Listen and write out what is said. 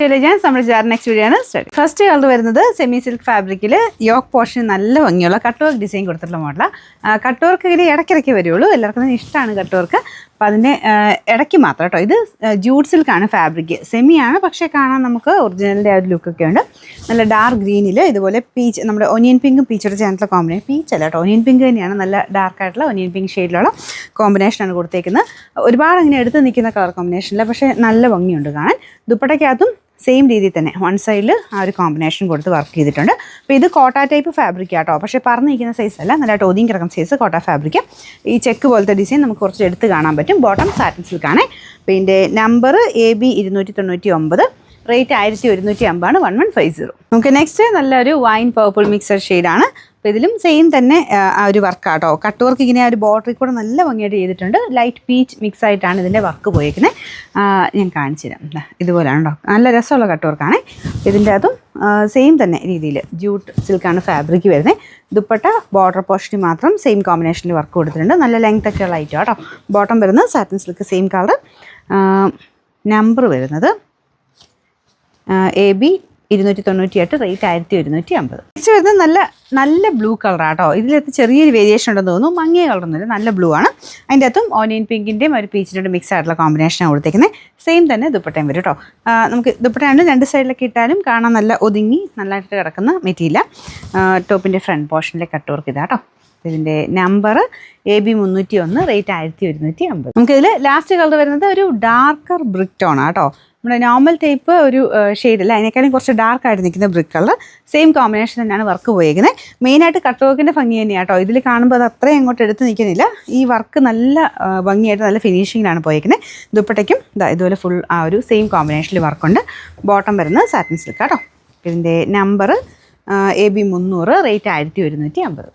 Next video ആണ് study. First colour വരുന്നത് semi silk ഫാബ്രിക്കിൽ യോക്ക് പോർഷൻ നല്ല ഭംഗിയുള്ള കട്ട് വർക്ക് ഡിസൈൻ കൊടുത്തിട്ടുള്ള മോഡലാണ്. കട്ട് വർക്ക് ഇതിൽ ഇടയ്ക്കിടയ്ക്ക് വരുള്ളൂ, എല്ലാവർക്കും ഇഷ്ടമാണ് കട്ട് വർക്ക്. അപ്പോൾ അതിൻ്റെ ഇടയ്ക്ക് മാത്രം കേട്ടോ. ഇത് ജൂട്ട് സിൽക്കാണ് ഫാബ്രിക്, സെമിയാണ്, പക്ഷേ കാണാൻ നമുക്ക് ഒറിജിനലിൻ്റെ ആ ഒരു ലുക്കൊക്കെ ഉണ്ട്. നല്ല ഡാർക്ക് ഗ്രീനിൽ ഇതുപോലെ പീച്ച്, നമ്മുടെ ഒനിയൻ പിങ്കും പീച്ചോട് ചേർന്നിട്ടുള്ള കോമ്പിനേഷൻ. പീച്ചല്ല കേട്ടോ, ഒനിയൻ പിങ്ക് തന്നെയാണ്, നല്ല ഡാർക്കായിട്ടുള്ള ഒനിയൻ പിങ്ക് ഷെയ്ഡിലുള്ള കോമ്പിനേഷനാണ് കൊടുത്തേക്കുന്നത്. ഒരുപാട് അങ്ങനെ എടുത്ത് നിൽക്കുന്ന കളർ കോമ്പിനേഷനില്ല, പക്ഷേ നല്ല ഭംഗിയുണ്ട് കാണാൻ. ദുപ്പട്ടയ്ക്കകത്തും സെയിം രീതിയിൽ തന്നെ വൺ സൈഡിൽ ആ ഒരു കോമ്പിനേഷൻ കൊടുത്ത് വർക്ക് ചെയ്തിട്ടുണ്ട്. അപ്പോൾ ഇത് കോട്ട ടൈപ്പ് ഫാബ്രിക് ആട്ടോ, പക്ഷേ പറഞ്ഞിരിക്കുന്ന സൈസ് അല്ല, നല്ല ഒതുങ്ങി കിടക്കുന്ന സൈസ് കോട്ട ഫാബ്രിക്. ഈ ചെക്ക് പോലത്തെ ഡിസൈൻ നമുക്ക് കുറച്ച് എടുത്ത് കാണാൻ പറ്റും. ബോട്ടം സാറ്റിൻ സിൽക്കാണ്. അപ്പോൾ ഇതിൻ്റെ നമ്പർ AB 299, റേറ്റ് 1150 1150. നമുക്ക് നെക്സ്റ്റ് നല്ലൊരു വൈൻ പർപ്പിൾ മിക്സഡ് ഷെയ്ഡാണ്. അപ്പോൾ ഇതിലും സെയിം തന്നെ ആ ഒരു വർക്കാട്ടോ. കട്ട് വർക്ക് ഇങ്ങനെ ആ ഒരു ബോർഡറിൽ കൂടെ നല്ല ഭംഗിയായിട്ട് ചെയ്തിട്ടുണ്ട്. ലൈറ്റ് പീച്ച് മിക്സ് ആയിട്ടാണ് ഇതിൻ്റെ വർക്ക് പോയിരിക്കുന്നത്. ഞാൻ കാണിച്ചു തരാം. ഇതുപോലെയാണ് കേട്ടോ, നല്ല രസമുള്ള കട്ട് വർക്കാണ്. ഇതിൻ്റെ അതും സെയിം തന്നെ രീതിയിൽ ജൂട്ട് സിൽക്കാണ് ഫാബ്രിക് വരുന്നത്. ദുപ്പട്ട ബോർഡർ പോർഷനിൽ മാത്രം സെയിം കോമ്പിനേഷനിൽ വർക്ക് കൊടുത്തിട്ടുണ്ട്. നല്ല ലെങ്ത് ഒക്കെ ഉള്ള ഐറ്റം കേട്ടോ. ബോട്ടം വരുന്നത് satin silk same colour. Number വരുന്നത് AB 298, റേറ്റ് 1150. നെക്സ്റ്റ് വരുന്നത് നല്ല ബ്ലൂ കളറാട്ടോ. ഇതിലകത്ത് ചെറിയൊരു വേരിയേഷൻ ഉണ്ടെന്ന് തോന്നുന്നു, മങ്ങിയ കളറൊന്നുമില്ല, നല്ല ബ്ലൂ ആണ്. അതിൻ്റെ അകത്തും ഓനിയൻ പിങ്കിൻ്റെയും ഒരു പീച്ചിൻ്റെ മിക്സ് ആയിട്ടുള്ള കോമ്പിനേഷനാണ് കൊടുത്തേക്കുന്നത്. സെയിം തന്നെ ദുപ്പട്ടയും വരും കേട്ടോ. നമുക്ക് ദുപ്പട്ടയാണ് രണ്ട് സൈഡിലൊക്കെ ഇട്ടാലും കാണാൻ നല്ല ഒതുങ്ങി നല്ലതായിട്ട് കിടക്കുന്ന മെറ്റീരിയൽ. ടോപ്പിൻ്റെ ഫ്രണ്ട് പോർഷനിലെ കട്ട് വർക്ക് ഇതാട്ടോ. ഇതിൻ്റെ നമ്പർ AB 301, റേറ്റ് 1150. നമുക്കിതിൽ ലാസ്റ്റ് കളർ വരുന്നത് ഒരു ഡാർക്കർ ബ്രിക്ക് ടോൺ ആട്ടോ. നമ്മുടെ നോർമൽ ടൈപ്പ് ഒരു ഷെയ്ഡല്ല, അതിനേക്കാളും കുറച്ച് ഡാർക്കായിട്ട് നിൽക്കുന്ന ബ്രിക്ക് കളർ. സെയിം കോമ്പിനേഷൻ തന്നെയാണ് വർക്ക് പോയിരിക്കുന്നത്. മെയിനായിട്ട് കട്ട് വർക്കിൻ്റെ ഭംഗി തന്നെയാണ് കേട്ടോ. ഇതിൽ കാണുമ്പോൾ അത് അത്രയും അങ്ങോട്ട് എടുത്ത് നിൽക്കുന്നില്ല. ഈ വർക്ക് നല്ല ഭംഗിയായിട്ട് നല്ല ഫിനിഷിങ്ങിലാണ് പോയിരിക്കുന്നത്. ദുപ്പട്ടയ്ക്കും ഇതുപോലെ ഫുൾ ആ ഒരു സെയിം കോമ്പിനേഷനിൽ വർക്കുണ്ട്. ബോട്ടം വരുന്നത് സാറ്റിൻ സിൽക്ക് കേട്ടോ. ഇതിൻ്റെ നമ്പർ AB 300, റേറ്റ് 1150.